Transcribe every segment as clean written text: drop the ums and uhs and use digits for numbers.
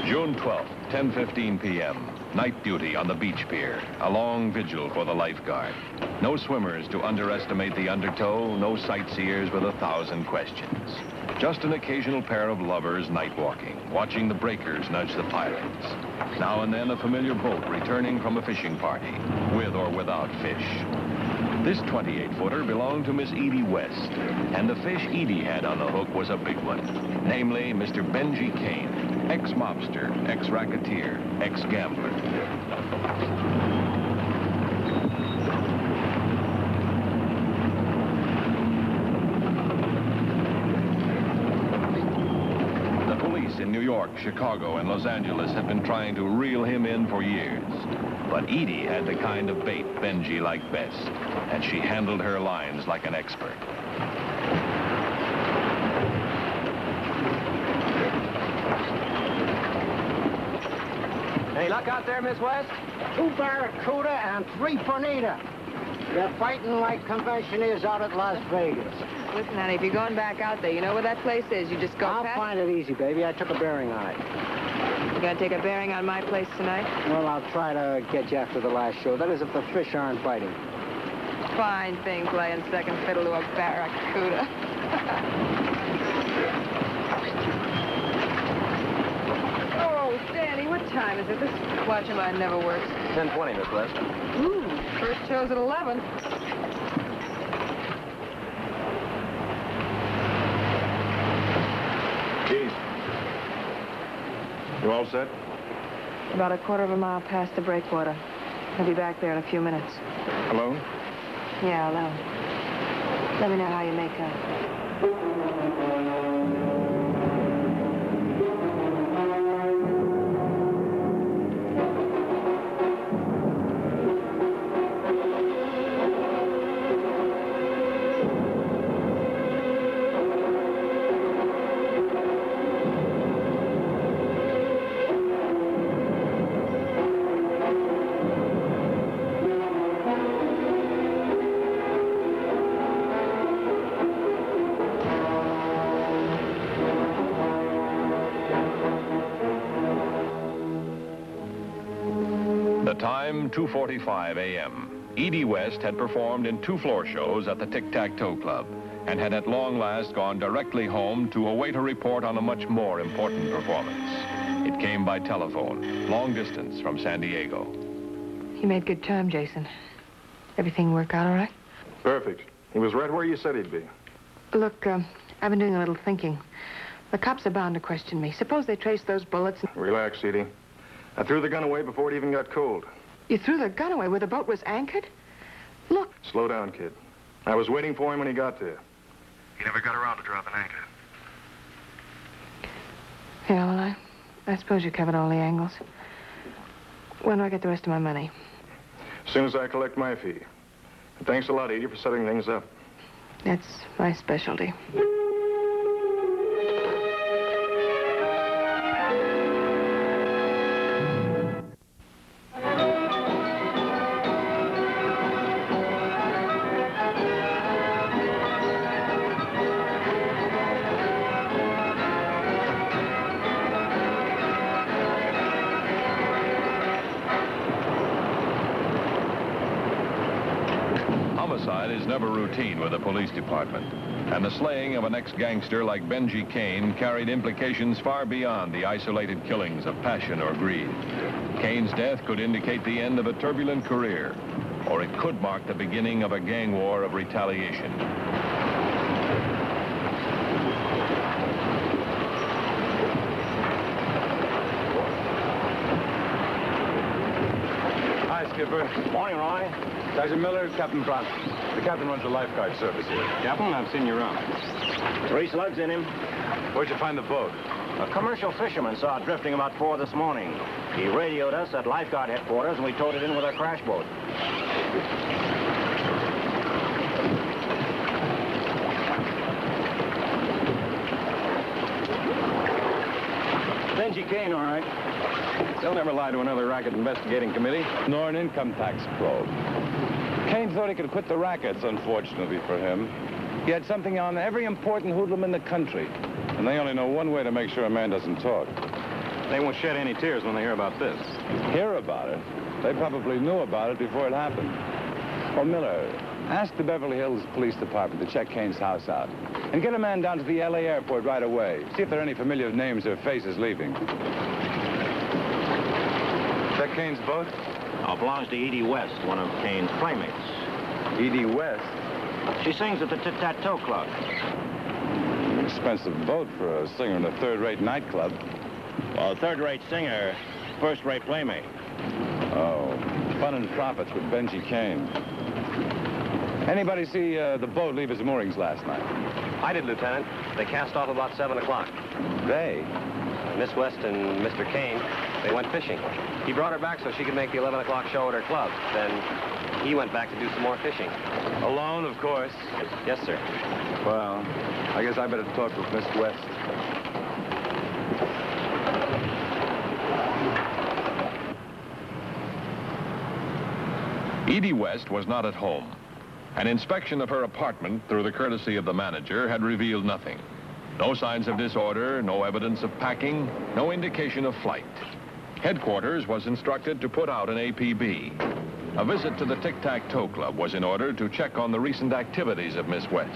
June 12th, 10:15 p.m. Night duty on the beach pier. A long vigil for the lifeguard. No swimmers to underestimate the undertow, no sightseers with 1,000 questions. Just an occasional pair of lovers night walking, watching the breakers nudge the pilings. Now and then a familiar boat returning from a fishing party, with or without fish. This 28-footer belonged to Miss Edie West, and the fish Edie had on the hook was a big one, namely Mr. Benji Kane, ex-mobster, ex-racketeer, ex-gambler. The police in New York, Chicago, and Los Angeles had been trying to reel him in for years. But Edie had the kind of bait Benji liked best, and she handled her lines like an expert. Any luck out there, Miss West? 2 barracuda and 3 bonita. They're fighting like convention is out at Las Vegas. Listen, honey, if you're going back out there, you know where that place is. You just go I'll past. find it easy, baby. I took a bearing on it. You gonna take a bearing on my place tonight? Well, I'll try to get you after the last show. That is, if the fish aren't biting. Fine thing, playing second fiddle to a barracuda. Oh, Danny, what time is it? This watch of mine never works. 10:20, Miss West. Ooh, first show's at 11. Keys. You all set? About a quarter of a mile past the breakwater. I'll be back there in a few minutes. Alone? Yeah, alone. Let me know how you make out. The time, 2:45 a.m. Edie West had performed in 2 floor shows at the Tic-Tac-Toe Club and had at long last gone directly home to await a report on a much more important performance. It came by telephone, long distance from San Diego. You made good time, Jason. Everything work out all right? Perfect. He was right where you said he'd be. Look, I've been doing a little thinking. The cops are bound to question me. Suppose they trace those bullets and... Relax, Edie. I threw the gun away before it even got cold. You threw the gun away where the boat was anchored? Look. Slow down, kid. I was waiting for him when he got there. He never got around to dropping anchor. Yeah, well, I suppose you covered all the angles. When do I get the rest of my money? As soon as I collect my fee. And thanks a lot, Edie, for setting things up. That's my specialty. Homicide is never routine with the police department, and the slaying of an ex-gangster like Benji Kane carried implications far beyond the isolated killings of passion or greed. Kane's death could indicate the end of a turbulent career, or it could mark the beginning of a gang war of retaliation. Hi, Skipper. Morning, Roy. Sergeant Miller, Captain Bronson. The captain runs the lifeguard service here. Captain, I've seen you around. 3 slugs in him. Where'd you find the boat? A commercial fisherman saw it drifting about 4 this morning. He radioed us at lifeguard headquarters, and we towed it in with our crash boat. Benji Kane, all right. They'll never lie to another racket investigating committee. Nor an income tax probe. Kane thought he could quit the rackets, unfortunately for him. He had something on every important hoodlum in the country. And they only know one way to make sure a man doesn't talk. They won't shed any tears when they hear about this. Hear about it? They probably knew about it before it happened. Oh, Miller, ask the Beverly Hills Police Department to check Kane's house out. And get a man down to the L.A. airport right away. See if there are any familiar names or faces leaving. Is that Kane's boat? Belongs to Edie West, one of Kane's playmates. Edie West. She sings at the Tit-Tat-Toe Club. Expensive boat for a singer in a third-rate nightclub. Well, a third-rate singer, first-rate playmate. Oh, fun and profits with Benji Kane. Anybody see the boat leave its moorings last night? I did, Lieutenant. They cast off about 7 o'clock. They? Miss West and Mr. Kane, they went fishing. He brought her back so she could make the 11 o'clock show at her club. Then he went back to do some more fishing. Alone, of course. Yes, sir. Well, I guess I better talk with Miss West. Edie West was not at home. An inspection of her apartment through the courtesy of the manager had revealed nothing. No signs of disorder, no evidence of packing, no indication of flight. Headquarters was instructed to put out an APB. A visit to the Tic-Tac-Toe Club was in order to check on the recent activities of Miss West.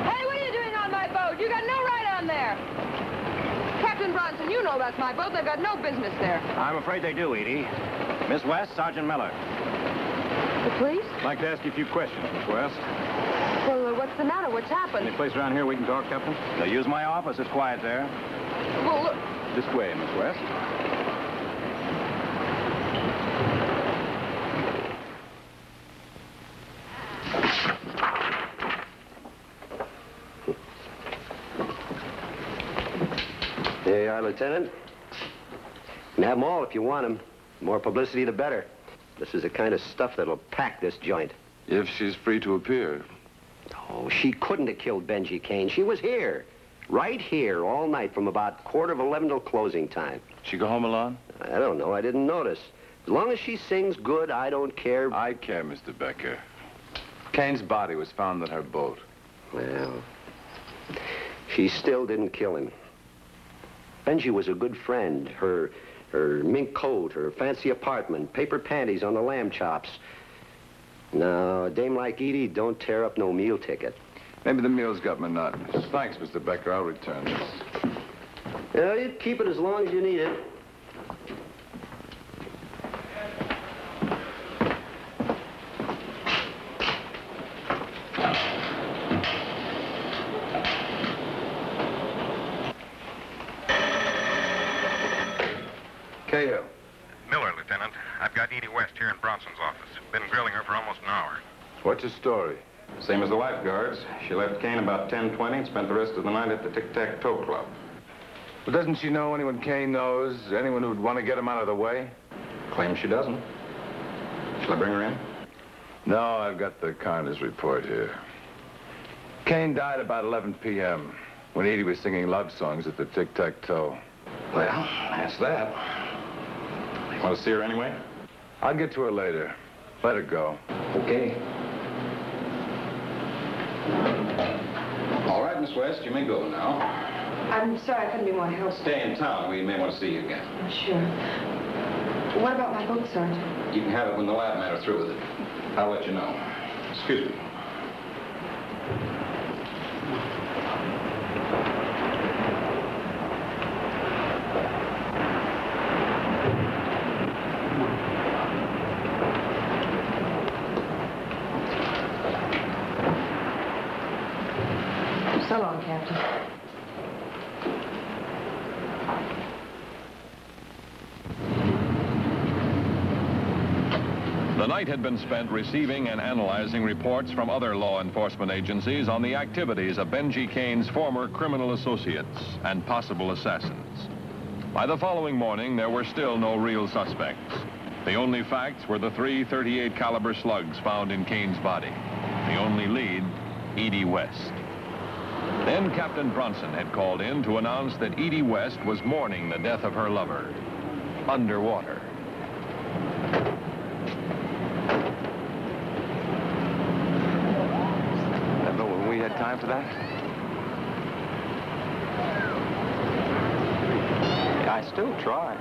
Hey, what are you doing on my boat? You got no right on there. Captain Bronson, you know that's my boat. They've got no business there. I'm afraid they do, Edie. Miss West, Sergeant Miller. The police? I'd like to ask you a few questions, Miss West. Well, what's the matter? What's happened? Any place around here we can talk, Captain? They'll use my office. It's quiet there. Well, look. This way, Miss West. There you are, Lieutenant. You can have them all if you want them. The more publicity, the better. This is the kind of stuff that'll pack this joint. If she's free to appear. Oh, she couldn't have killed Benji Kane. She was here. Right here all night from about 11:15 till closing time. She go home alone? I don't know. I didn't notice. As long as she sings good, I don't care. I care, Mr. Becker. Kane's body was found on her boat. Well, she still didn't kill him. Benji was a good friend. Her mink coat, her fancy apartment, paper panties on the lamb chops. Now, a dame like Edie don't tear up no meal ticket. Maybe the meal's got monotonous. Thanks, Mr. Becker. I'll return this. Yeah, you keep it as long as you need it. Cahill. Miller, Lieutenant. I've got Edie West here in Bronson's office. Been grilling her for almost an hour. What's your story? Same as the lifeguards. She left Kane about 10:20 and spent the rest of the night at the Tic-Tac-Toe Club. Well, doesn't she know anyone Kane knows? Anyone who'd want to get him out of the way? Claims she doesn't. Shall I bring her in? No, I've got the coroner's report here. Kane died about 11 p.m. when Edie was singing love songs at the Tic-Tac-Toe. Well, that's that. Want to see her anyway? I'll get to her later. Let her go. Okay. All right, Miss West, you may go now. I'm sorry I couldn't be more helpful. Stay in town. We may want to see you again. Sure. What about my boat, Sergeant? You can have it when the lab men are through with it. I'll let you know. Excuse me. So long, Captain. The night had been spent receiving and analyzing reports from other law enforcement agencies on the activities of Benji Kane's former criminal associates and possible assassins. By the following morning, there were still no real suspects. The only facts were the 3 .38 caliber slugs found in Kane's body. The only lead, Edie West. Then Captain Bronson had called in to announce that Edie West was mourning the death of her lover, underwater. Never when we had time for that. Yeah, I still try.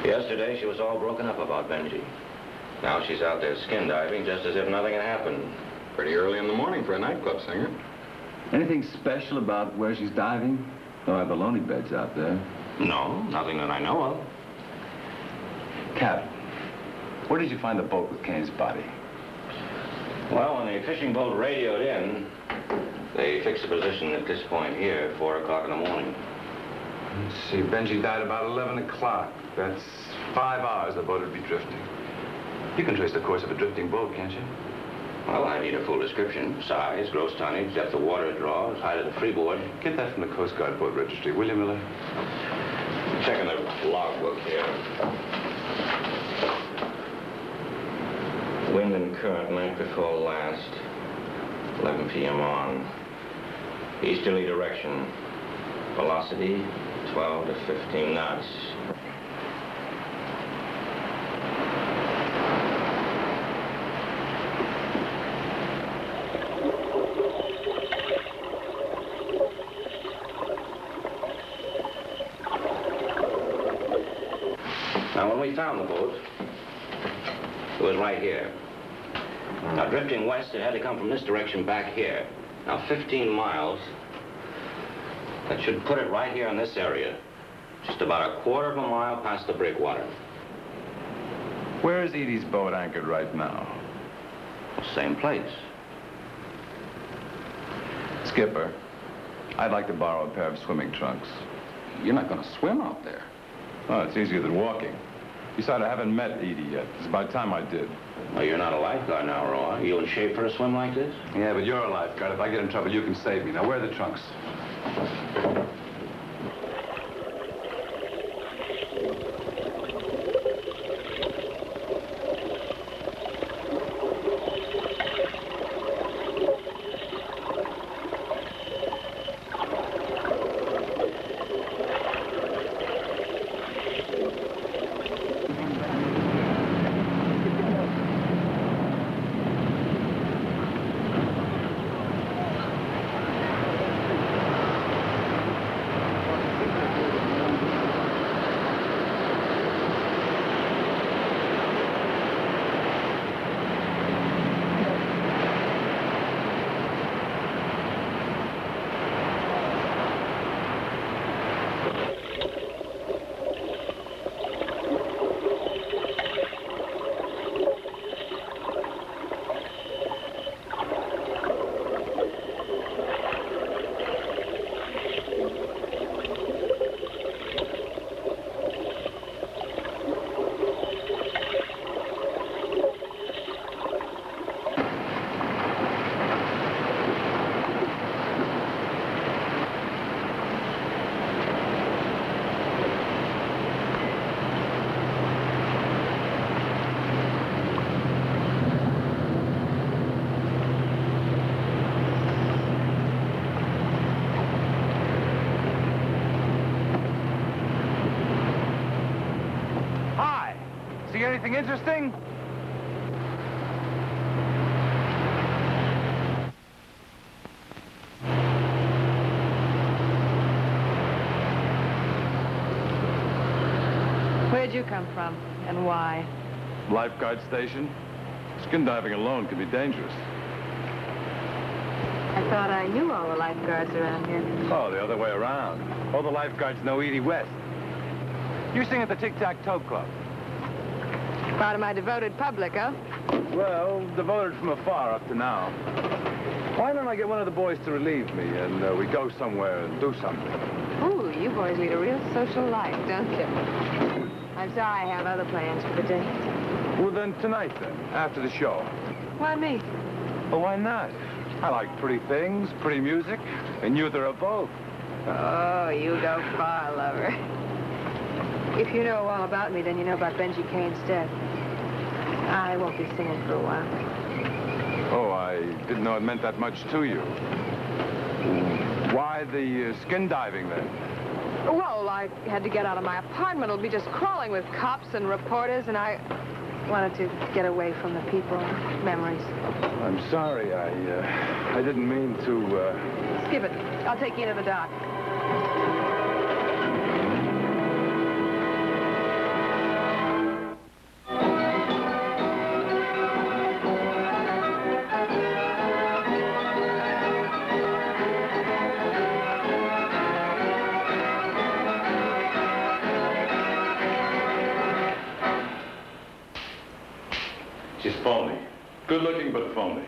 Yesterday, she was all broken up about Benji. Now she's out there skin diving just as if nothing had happened. Pretty early in the morning for a nightclub singer. Anything special about where she's diving? No abalone beds out there. No, nothing that I know of. Cap, where did you find the boat with Kane's body? Well, when the fishing boat radioed in, they fixed the position at this point here, 4 o'clock in the morning. Let's see, Benji died about 11 o'clock. That's 5 hours the boat would be drifting. You can trace the course of a drifting boat, can't you? Well, I need a full description. Size, gross tonnage, depth of water it draws, height of the freeboard. Get that from the Coast Guard boat registry, will you, Miller? Checking the logbook here. Wind and current night before last. 11 p.m. on. Easterly direction. Velocity, 12 to 15 knots. Now, when we found the boat, it was right here. Now, drifting west, it had to come from this direction back here. Now, 15 miles. That should put it right here in this area. Just about a quarter of a mile past the breakwater. Where is Edie's boat anchored right now? Same place. Skipper, I'd like to borrow a pair of swimming trunks. You're not going to swim out there. Oh, it's easier than walking. Besides, I haven't met Edie yet. It's about time I did. Well, you're not a lifeguard now, Roy. Are you in shape for a swim like this? Yeah, but you're a lifeguard. If I get in trouble, you can save me. Now, where are the trunks? See anything interesting? Where'd you come from, and why? Lifeguard station. Skin diving alone can be dangerous. I thought I knew all the lifeguards around here. Oh, the other way around. All the lifeguards know Edie West. You sing at the Tic-Tac-Toe Club. Part of my devoted public, huh? Well, devoted from afar up to now. Why don't I get one of the boys to relieve me, and we go somewhere and do something? Ooh, you boys lead a real social life, don't you? I'm sorry I have other plans for the day. Well, then tonight, then, after the show. Why me? Well, why not? I like pretty things, pretty music, and you are both. Oh, you go far, lover. If you know all about me, then you know about Benji Kane's death. I won't be singing for a while. Oh, I didn't know it meant that much to you. Why the skin diving, then? Well, I had to get out of my apartment. It'll be just crawling with cops and reporters, and I wanted to get away from the people and memories. I'm sorry. I didn't mean to, Skip it. I'll take you into the dock. She's phony. Good looking, but phony.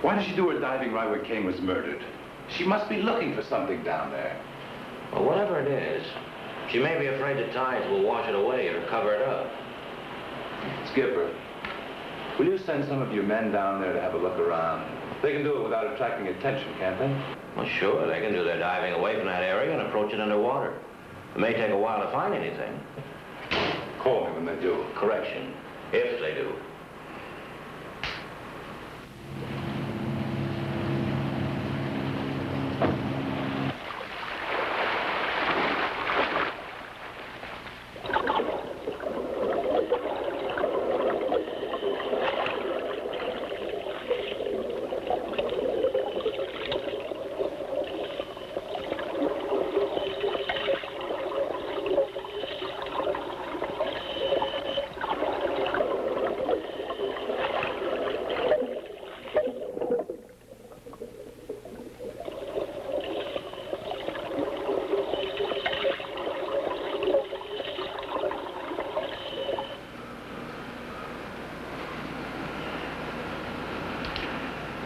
Why did she do her diving right where Kane was murdered? She must be looking for something down there. Well, whatever it is, she may be afraid the tides will wash it away or cover it up. Skipper, will you send some of your men down there to have a look around? They can do it without attracting attention, can't they? Well, sure, they can do their diving away from that area and approach it underwater. It may take a while to find anything. Call me when they do. Correction, if they do.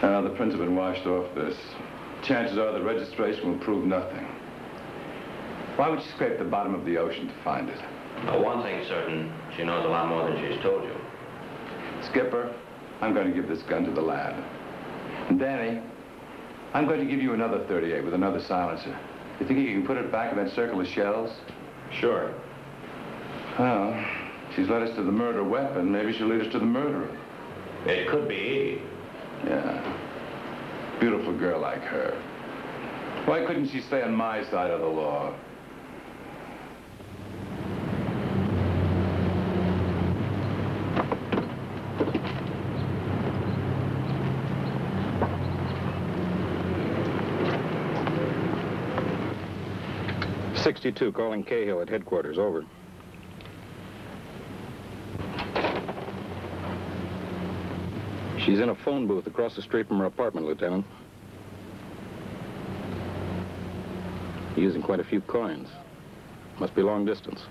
Now, the prints have been washed off this. Chances are the registration will prove nothing. Why would she scrape the bottom of the ocean to find it? Well, one thing's certain, she knows a lot more than she's told you. Skipper, I'm going to give this gun to the lab. And Danny, I'm going to give you another 38 with another silencer. You think you can put it back in that circle of shells? Sure. Well, she's led us to the murder weapon. Maybe she'll lead us to the murderer. It could be Edie. Yeah. Beautiful girl like her. Why couldn't she stay on my side of the law? '62, calling Cahill at headquarters, over. She's in a phone booth across the street from her apartment, Lieutenant. Using quite a few coins. Must be long distance.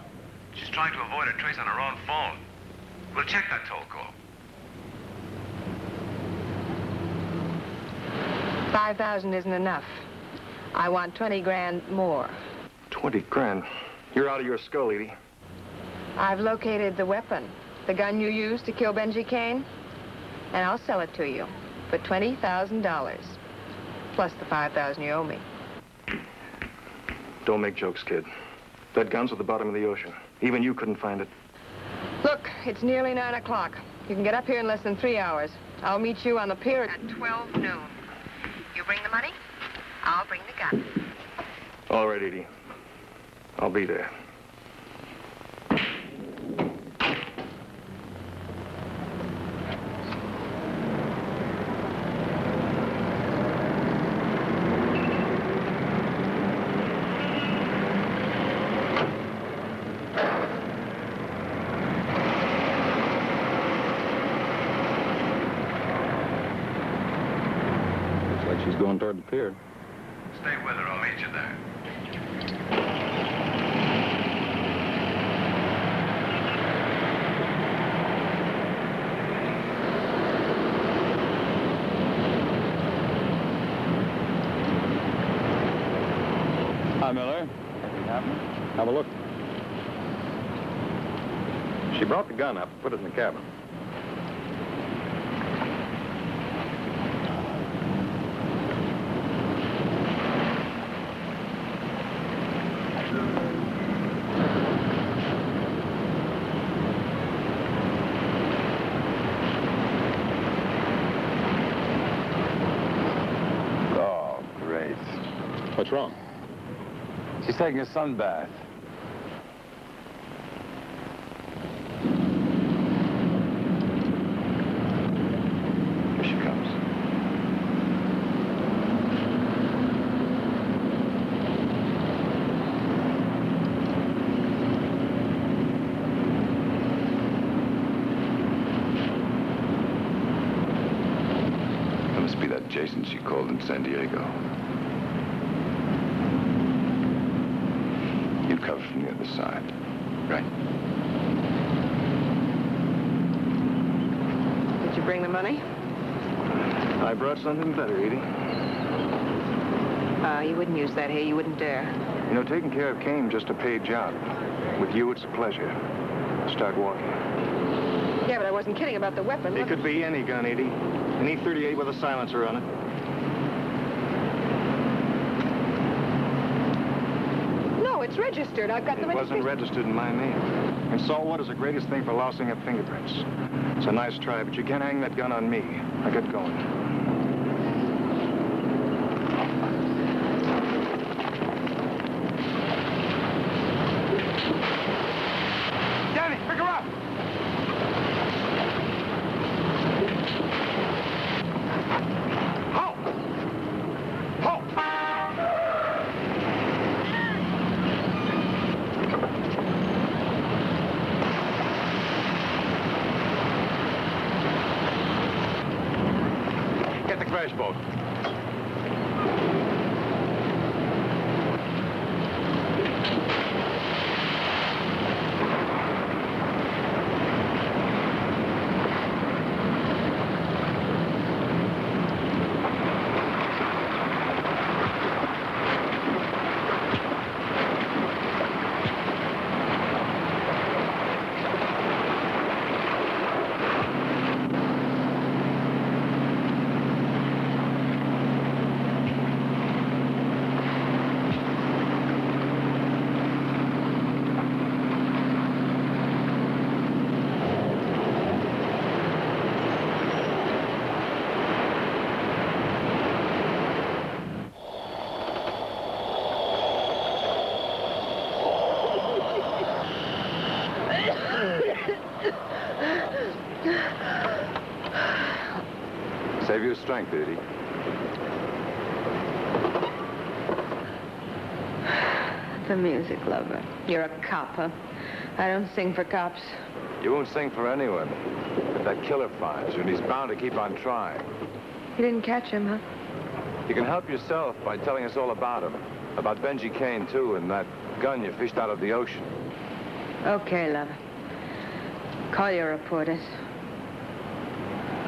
She's trying to avoid a trace on her own phone. We'll check that toll call. 5,000 isn't enough. I want 20 grand more. 20 grand? You're out of your skull, Edie. I've located the weapon, the gun you used to kill Benji Kane, and I'll sell it to you for $20,000, plus the 5,000 you owe me. Don't make jokes, kid. That gun's at the bottom of the ocean. Even you couldn't find it. Look, it's nearly 9 o'clock. You can get up here in less than 3 hours. I'll meet you on the pier at 12 noon. You bring the money, I'll bring the gun. All right, Edie. I'll be there. Like she's going toward the pier. Stay with her. I'll meet you there. Hi, Miller. Anything happening? Have a look. She brought the gun up and put it in the cabin. Oh, great. What's wrong? She's taking a sun bath. Here she comes. That must be that Jason she called in San Diego. You cover from the other side. Right. Did you bring the money? I brought something better, Edie. You wouldn't use that here. You wouldn't dare. You know, taking care of Kane just a paid job. With you, it's a pleasure. Start walking. Yeah, but I wasn't kidding about the weapon. It could be any gun, Edie. An E-38 with a silencer on it. No, it's registered. I've got the It wasn't registered in my name. And saltwater's the greatest thing for lousing up fingerprints. It's a nice try, but you can't hang that gun on me. I get going. Danny, pick her up! Halt! Halt! Get the crash boat. Save your strength, Edie. The music lover. You're a cop, huh? I don't sing for cops. You won't sing for anyone. If that killer finds you, and he's bound to keep on trying. You didn't catch him, huh? You can help yourself by telling us all about him. About Benji Kane, too, and that gun you fished out of the ocean. Okay, lover. Call your reporters.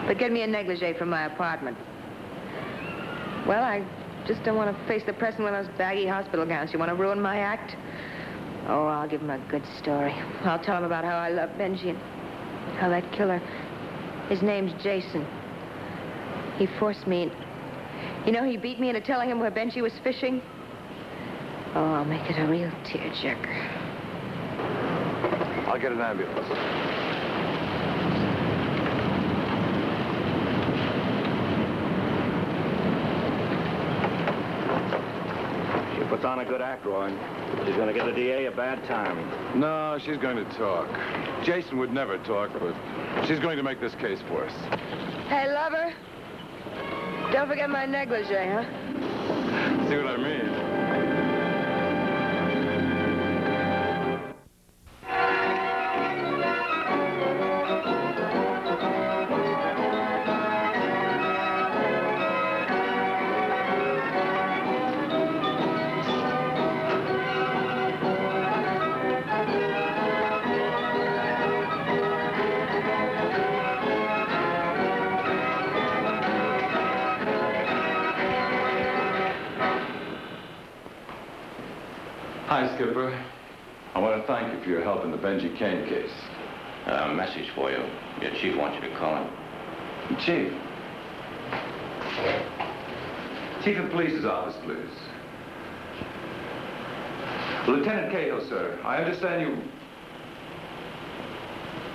But get me a negligee from my apartment. Well, I just don't want to face the press in one of those baggy hospital gowns. You want to ruin my act? Oh, I'll give him a good story. I'll tell him about how I love Benji and how that killer, his name's Jason. He forced me. You know, he beat me into telling him where Benji was fishing. Oh, I'll make it a real tearjerker. I'll get an ambulance. She puts on a good act, Roy. She's going to get the DA a bad time. No, she's going to talk. Jason would never talk, but she's going to make this case for us. Hey, lover. Don't forget my negligee, huh? See what I mean? Hi, Skipper. I want to thank you for your help in the Benji Kane case. A message for you. Your chief wants you to call him. Chief. Chief of Police's office, please. Lieutenant Cahill, sir. I understand you...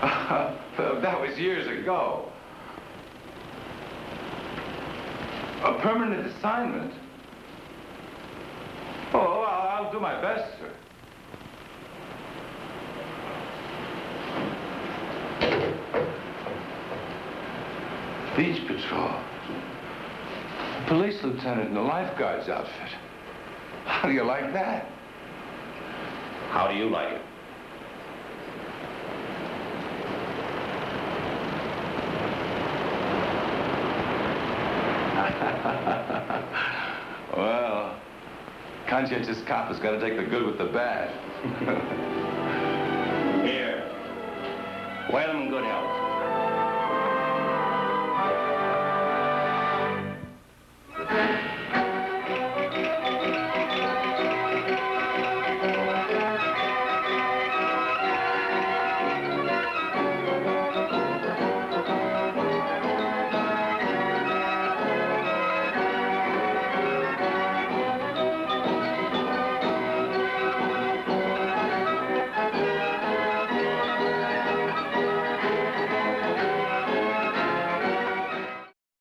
That was years ago. A permanent assignment? Oh, I'll do my best, sir. Beach patrol. Police lieutenant in a lifeguard's outfit. How do you like that? How do you like it? Well, conscientious cop has got to take the good with the bad. Here. Wear them in good health.